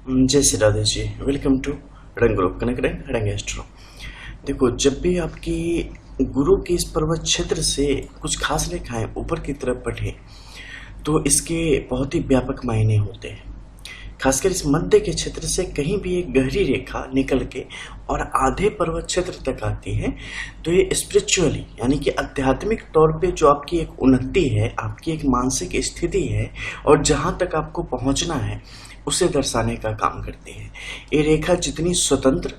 जय Shri Radhe ji. Welcome to रंग group कनक रंग एस्ट्रो। देखो, जब भी आपकी गुरु के इस पर्वत क्षेत्र से कुछ खास रेखाएं ऊपर की तरफ बढ़े तो इसके बहुत ही व्यापक मायने होते हैं। खासकर इस मध्य के क्षेत्र से कहीं भी एक गहरी रेखा निकल के और आधे पर्वत क्षेत्र तक आती है तो ये स्पिरिचुअली यानी कि आध्यात्मिक तौर पे जो आपकी एक उन्नति है, आपकी एक मानसिक स्थिति है और जहाँ तक आपको पहुँचना है उसे दर्शाने का काम करती है। ये रेखा जितनी स्वतंत्र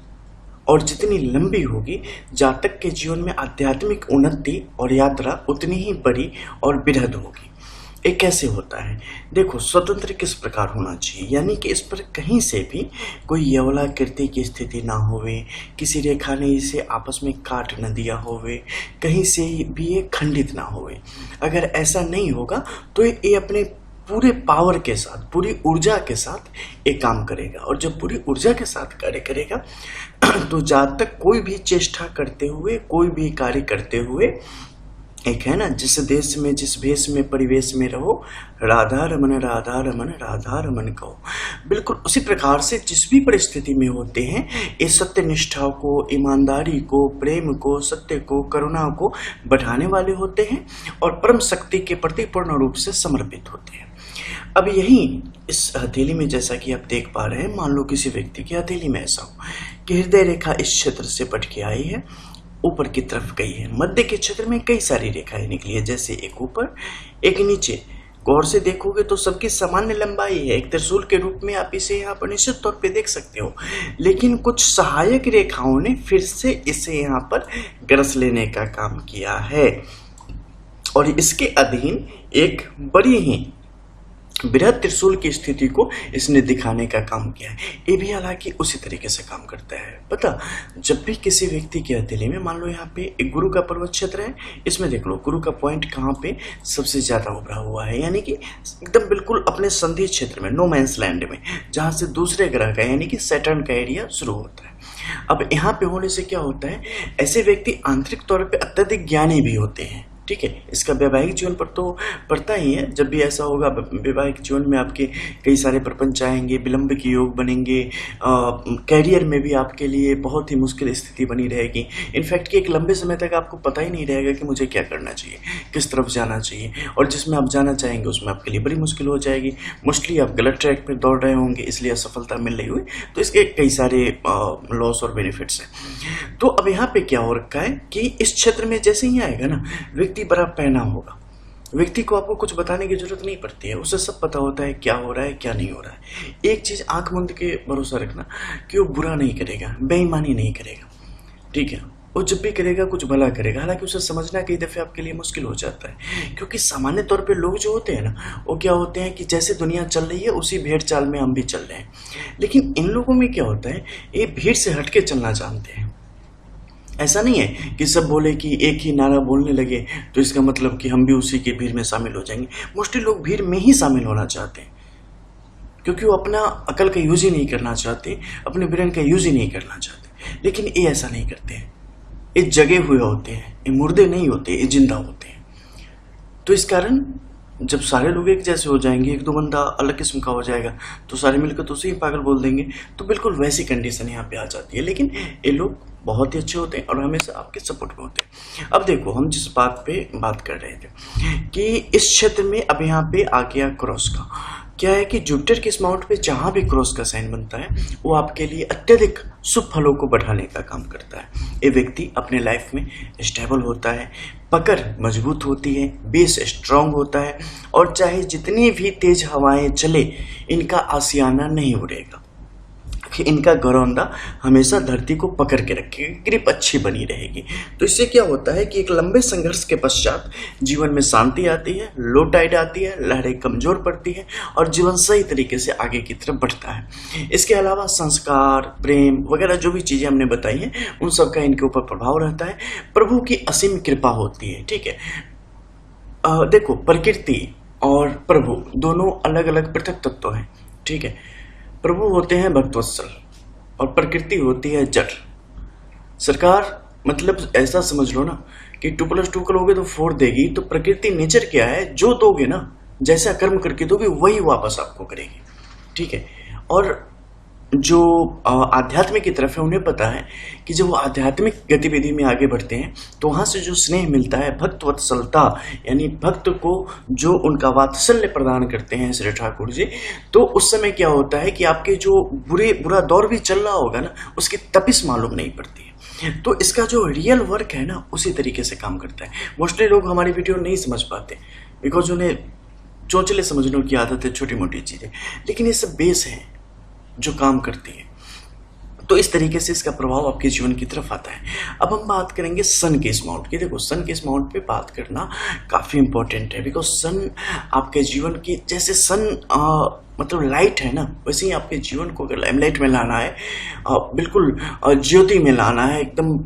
और जितनी लंबी होगी, जातक के जीवन में आध्यात्मिक उन्नति और यात्रा उतनी ही बड़ी और बृहद होगी। ये कैसे होता है? देखो, स्वतंत्र किस प्रकार होना चाहिए, यानी कि इस पर कहीं से भी कोई यवलाकृति की स्थिति ना होवे, किसी रेखा ने इसे आपस में काट न दिया होवे, कहीं से भी ये खंडित ना होवे। अगर ऐसा नहीं होगा तो ये अपने पूरे पावर के साथ, पूरी ऊर्जा के साथ एक काम करेगा। और जब पूरी ऊर्जा के साथ कार्य करेगा तो जब तक कोई भी चेष्टा करते हुए, कोई भी कार्य करते हुए, एक है ना, जिस देश में जिस भेष में परिवेश में रहो, राधा रमन राधा रमन राधा रमन कहो। बिल्कुल उसी प्रकार से जिस भी परिस्थिति में होते हैं, ये सत्य निष्ठा को, ईमानदारी को, प्रेम को, सत्य को, करुणा को बढ़ाने वाले होते हैं और परम शक्ति के प्रति पूर्ण रूप से समर्पित होते हैं। अब यही इस हथेली में, जैसा कि आप देख पा रहे हैं, मान लो किसी व्यक्ति की हथेली में ऐसा हो कि हृदय रेखा इस क्षेत्र से पट के आई है, ऊपर की तरफ गई है। मध्य के क्षेत्र में कई सारी रेखाएं निकली है, जैसे एक ऊपर एक नीचे। गौर से देखोगे तो सबकी सामान्य लंबाई है, एक त्रिशूल के रूप में आप इसे यहाँ पर निश्चित तौर पे देख सकते हो। लेकिन कुछ सहायक रेखाओं ने फिर से इसे यहाँ पर ग्रस लेने का काम किया है और इसके अधीन एक बड़ी ही बृहद त्रिशूल की स्थिति को इसने दिखाने का काम किया है। ये भी हालांकि उसी तरीके से काम करता है। पता, जब भी किसी व्यक्ति की हथेली में, मान लो यहाँ पे एक गुरु का पर्वत क्षेत्र है, इसमें देख लो गुरु का पॉइंट कहाँ पे सबसे ज्यादा उभरा हुआ है, यानी कि एकदम बिल्कुल अपने संधि क्षेत्र में, नो मैंस लैंड में, जहाँ से दूसरे ग्रह का यानी कि सैटर्न का एरिया शुरू होता है। अब यहाँ पे होने से क्या होता है, ऐसे व्यक्ति आंतरिक तौर पर अत्यधिक ज्ञानी भी होते हैं। ठीक है, इसका वैवाहिक जीवन पर तो पड़ता ही है। जब भी ऐसा होगा, वैवाहिक जीवन में आपके कई सारे प्रपंच आएंगे, विलंब के योग बनेंगे, कैरियर में भी आपके लिए बहुत ही मुश्किल स्थिति बनी रहेगी। इनफैक्ट कि एक लंबे समय तक आपको पता ही नहीं रहेगा कि मुझे क्या करना चाहिए, किस तरफ जाना चाहिए, और जिसमें आप जाना चाहेंगे उसमें आपके लिए बड़ी मुश्किल हो जाएगी। मोस्टली आप गलत ट्रैक पर दौड़ रहे होंगे, इसलिए असफलता मिल रही हुई। तो इसके कई सारे लॉस और बेनिफिट्स हैं। तो अब यहाँ पे क्या हो रखा है कि इस क्षेत्र में जैसे ही आएगा ना, व्यक्ति बड़ा पहना होगा। व्यक्ति को आपको कुछ बताने की जरूरत नहीं पड़ती है, उसे सब पता होता है क्या हो रहा है, क्या नहीं हो रहा है। एक चीज आंख मूंद के भरोसा रखना कि वो बुरा नहीं करेगा, बेईमानी नहीं करेगा। ठीक है, वो जब भी करेगा कुछ भला करेगा। हालांकि उसे समझना कई दफे आपके लिए मुश्किल हो जाता है, क्योंकि सामान्य तौर पे लोग जो होते हैं ना, वो क्या होते हैं कि जैसे दुनिया चल रही है उसी भेड़ चाल में हम भी चल रहे हैं। लेकिन इन लोगों में क्या होता है, ये भीड़ से हटके चलना जानते हैं। ऐसा नहीं है कि सब बोले कि एक ही नारा बोलने लगे तो इसका मतलब कि हम भी उसी के भीड़ में शामिल हो जाएंगे। मोस्टली लोग भीड़ में ही शामिल होना चाहते हैं, क्योंकि वो अपना अकल का यूज ही नहीं करना चाहते, अपने ब्रेन का यूज ही नहीं करना चाहते। लेकिन ये ऐसा नहीं करते हैं, ये जगे हुए होते हैं, ये मुर्दे नहीं होते, ये जिंदा होते हैं। तो इस कारण जब सारे लोग एक जैसे हो जाएंगे, एक दो बंदा अलग किस्म का हो जाएगा तो सारे मिलकर तो उसे ही पागल बोल देंगे। तो बिल्कुल वैसी कंडीशन यहाँ पे आ जाती है। लेकिन ये लोग बहुत ही अच्छे होते हैं और हमेशा आपके सपोर्ट में होते हैं। अब देखो, हम जिस बात पे बात कर रहे थे कि इस क्षेत्र में अब यहाँ पे आ गया क्रॉस का। क्या है कि जुपिटर के इस माउंट पे जहां भी क्रॉस का साइन बनता है वो आपके लिए अत्यधिक शुभ फलों को बढ़ाने का काम करता है। ये व्यक्ति अपने लाइफ में स्टेबल होता है, पकड़ मजबूत होती है, बेस स्ट्रांग होता है और चाहे जितनी भी तेज हवाएं चले, इनका आशियाना नहीं उड़ेगा। इनका घरौंदा हमेशा धरती को पकड़ के रखेगा, ग्रिप अच्छी बनी रहेगी। तो इससे क्या होता है कि एक लंबे संघर्ष के पश्चात जीवन में शांति आती है, लो टाइड आती है, लहरें कमजोर पड़ती है और जीवन सही तरीके से आगे की तरफ बढ़ता है। इसके अलावा संस्कार, प्रेम वगैरह जो भी चीजें हमने बताई हैं, उन सब का इनके ऊपर प्रभाव रहता है। प्रभु की असीम कृपा होती है। ठीक है, देखो, प्रकृति और प्रभु दोनों अलग अलग पृथक तत्व हैं। ठीक है, प्रभु होते हैं भक्तवत्सल और प्रकृति होती है जड़। सरकार मतलब ऐसा समझ लो ना कि 2+2 करोगे तो 4 देगी। तो प्रकृति नेचर क्या है, जो दोगे ना, जैसा कर्म करके दोगे वही वापस आपको करेगी। ठीक है, और जो आध्यात्मिक की तरफ है उन्हें पता है कि जब वो आध्यात्मिक गतिविधि में आगे बढ़ते हैं तो वहाँ से जो स्नेह मिलता है, भक्त वत्सलता, यानी भक्त को जो उनका वात्सल्य प्रदान करते हैं श्री ठाकुर जी, तो उस समय क्या होता है कि आपके जो बुरा दौर भी चल रहा होगा ना, उसकी तपिश मालूम नहीं पड़ती है। तो इसका जो रियल वर्क है ना, उसी तरीके से काम करता है। मोस्टली लोग हमारी वीडियो नहीं समझ पाते बिकॉज उन्हें चोचले समझने की आदत है, छोटी मोटी चीज़ें, लेकिन ये सब बेस है जो काम करती है। तो इस तरीके से इसका प्रभाव आपके जीवन की तरफ आता है। अब हम बात करेंगे सन के इस माउंट की। देखो, सन के इस माउंट पे बात करना काफ़ी इंपॉर्टेंट है बिकॉज सन आपके जीवन की, जैसे सन मतलब लाइट है ना, वैसे ही आपके जीवन को अगर लाइमलाइट में लाना है, बिल्कुल ज्योति में लाना है, एकदम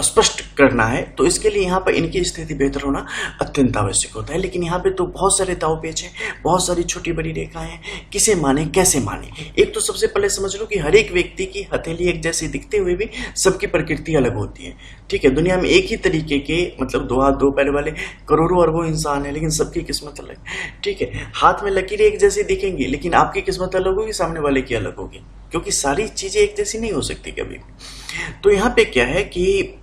स्पष्ट करना है, तो इसके लिए यहाँ पर इनकी स्थिति बेहतर होना अत्यंत आवश्यक होता है। लेकिन यहाँ पे तो बहुत सारे दाव पेच हैं, बहुत सारी छोटी बड़ी रेखाएं हैं, किसे माने कैसे माने। एक तो सबसे पहले समझ लो कि हर एक व्यक्ति की हथेली एक जैसी दिखते हुए भी सबकी प्रकृति अलग होती है। ठीक है, दुनिया में एक ही तरीके के मतलब दो हाथ दो पैर वाले करोड़ों अरबों इंसान है, लेकिन सबकी किस्मत अलग। ठीक है, हाथ में लकीरें एक जैसी दिखेंगी, लेकिन आपकी किस्मत अलग होगी, सामने वाले की अलग होगी, क्योंकि सारी चीजें एक जैसी नहीं हो सकती कभी भी। तो यहाँ पे क्या है कि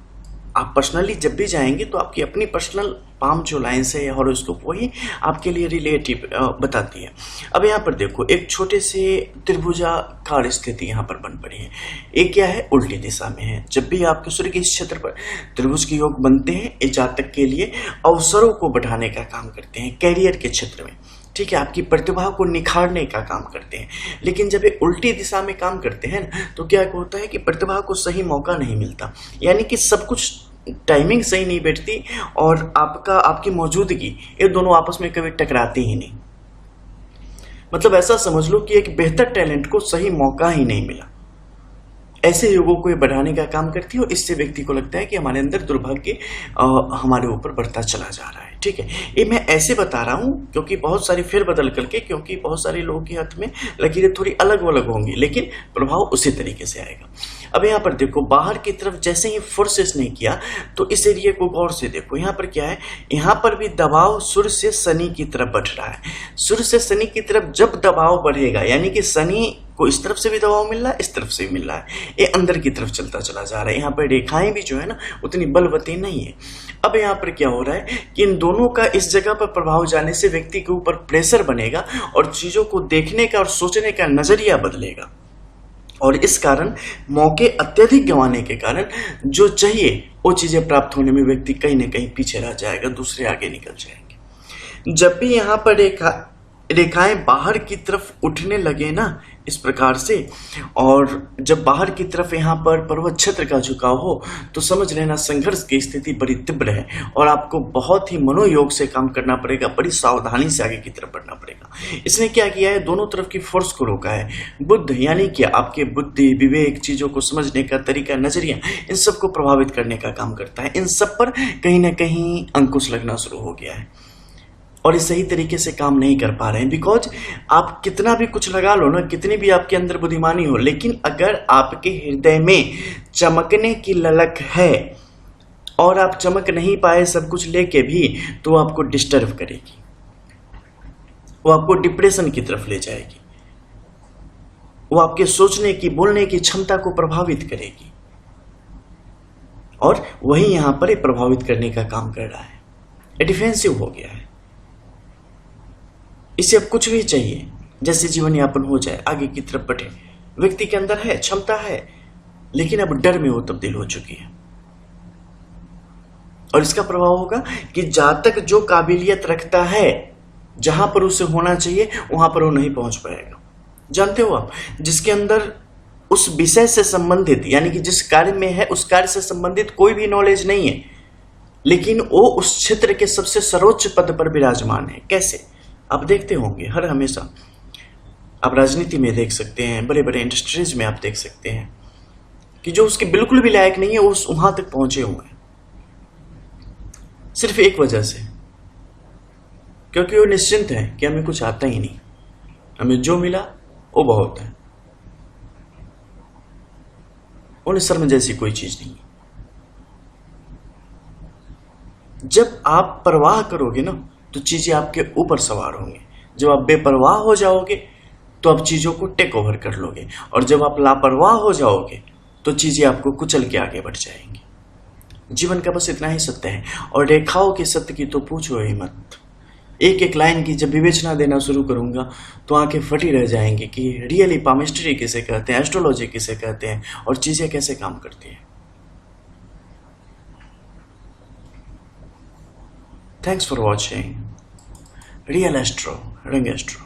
आप पर्सनली जब भी जाएंगे तो आपकी अपनी पर्सनल पाम जो लाइन्स है या हॉरोस्कोप, वही आपके लिए रिलेटिव बताती है। अब यहाँ पर देखो, एक छोटे से त्रिभुजाकार स्थिति यहाँ पर बन पड़ी है। एक क्या है, उल्टी दिशा में है। जब भी आपके सूर्य के इस क्षेत्र पर त्रिभुज के योग बनते हैं, ये जातक के लिए अवसरों को बढ़ाने का काम करते हैं, कैरियर के क्षेत्र में। ठीक है, आपकी प्रतिभा को निखारने का काम करते हैं। लेकिन जब ये उल्टी दिशा में काम करते हैं ना, तो क्या होता है कि प्रतिभा को सही मौका नहीं मिलता, यानी कि सब कुछ टाइमिंग सही नहीं बैठती और आपकी मौजूदगी, ये दोनों आपस में कभी टकराते ही नहीं। मतलब ऐसा समझ लो कि एक बेहतर टैलेंट को सही मौका ही नहीं मिला। ऐसे योगों को ये बढ़ाने का काम करती है और इससे व्यक्ति को लगता है कि हमारे अंदर दुर्भाग्य हमारे ऊपर बढ़ता चला जा रहा है। ठीक है, ये मैं ऐसे बता रहा हूँ क्योंकि बहुत सारी फेर बदल करके, क्योंकि बहुत सारे लोगों के हाथ में लकीरें थोड़ी अलग अलग होंगी, लेकिन प्रभाव उसी तरीके से आएगा। अब यहाँ पर देखो, बाहर की तरफ जैसे ही फोर्सेस नहीं किया, तो इस एरिया को गौर से देखो। यहाँ पर क्या है, यहाँ पर भी दबाव सूर्य से शनि की तरफ बढ़ रहा है। सूर्य से शनि की तरफ जब दबाव बढ़ेगा, यानी कि शनि को इस तरफ से भी दबाव मिल रहा है, इस तरफ से भी मिल रहा है, ये अंदर की तरफ चलता चला जा रहा है। यहाँ पर रेखाएं भी जो है ना, उतनी बलवती नहीं है। अब यहाँ पर क्या हो रहा है कि इन दोनों का इस जगह पर प्रभाव जाने से व्यक्ति के ऊपर प्रेशर बनेगा और चीजों को देखने का और सोचने का नजरिया बदलेगा, और इस कारण मौके अत्यधिक गंवाने के कारण जो चाहिए वो चीजें प्राप्त होने में व्यक्ति कहीं ना कहीं पीछे रह जाएगा, दूसरे आगे निकल जाएंगे। जब भी यहाँ पर रेखाएं बाहर की तरफ उठने लगे ना इस प्रकार से, और जब बाहर की तरफ यहाँ पर पर्वत क्षेत्र का झुकाव हो, तो समझ लेना संघर्ष की स्थिति बड़ी तीव्र है और आपको बहुत ही मनोयोग से काम करना पड़ेगा, बड़ी सावधानी से आगे की तरफ बढ़ना पड़ेगा। इसने क्या किया है, दोनों तरफ की फोर्स को रोका है। बुद्ध यानी कि आपके बुद्धि, विवेक, चीजों को समझने का तरीका, नजरिया, इन सब को प्रभावित करने का काम करता है। इन सब पर कहीं ना कहीं अंकुश लगना शुरू हो गया है और ये सही तरीके से काम नहीं कर पा रहे हैं। बिकॉज आप कितना भी कुछ लगा लो ना, कितनी भी आपके अंदर बुद्धिमानी हो, लेकिन अगर आपके हृदय में चमकने की ललक है और आप चमक नहीं पाए सब कुछ लेके भी, तो वो आपको डिस्टर्ब करेगी, वो आपको डिप्रेशन की तरफ ले जाएगी, वो आपके सोचने की, बोलने की क्षमता को प्रभावित करेगी, और वही यहां पर प्रभावित करने का काम कर रहा है। ये डिफेंसिव हो गया है। इसे अब कुछ भी चाहिए, जैसे जीवन यापन हो जाए, आगे की तरफ बढ़े। व्यक्ति के अंदर है, क्षमता है, लेकिन अब डर में वो तब्दील हो चुकी है। और इसका प्रभाव होगा कि जातक जो काबिलियत रखता है, जहां पर उसे होना चाहिए वहां पर वो नहीं पहुंच पाएगा। जानते हो आप, जिसके अंदर उस विषय से संबंधित, यानी कि जिस कार्य में है उस कार्य से संबंधित कोई भी नॉलेज नहीं है, लेकिन वो उस क्षेत्र के सबसे सर्वोच्च पद पर विराजमान है। कैसे? आप देखते होंगे हर हमेशा, आप राजनीति में देख सकते हैं, बड़े बड़े इंडस्ट्रीज में आप देख सकते हैं कि जो उसके बिल्कुल भी लायक नहीं है वो वहां तक पहुंचे हुए हैं, सिर्फ एक वजह से, क्योंकि वो निश्चिंत है कि हमें कुछ आता ही नहीं, हमें जो मिला वो बहुत है, उन्हें शर्म जैसी कोई चीज नहीं। जब आप परवाह करोगे ना, तो चीजें आपके ऊपर सवार होंगी। जब आप बेपरवाह हो जाओगे तो आप चीज़ों को टेक ओवर कर लोगे, और जब आप लापरवाह हो जाओगे तो चीज़ें आपको कुचल के आगे बढ़ जाएंगी। जीवन का बस इतना ही सत्य है, और रेखाओं के सत्य की तो पूछो ही मत। एक एक लाइन की जब विवेचना देना शुरू करूंगा तो आंखें फटी रह जाएंगी कि रियली पामिस्ट्री किसे कहते हैं, एस्ट्रोलॉजी किसे कहते हैं, और चीज़ें कैसे काम करती हैं। Thanks for watching real astro, रंग एस्ट्रो।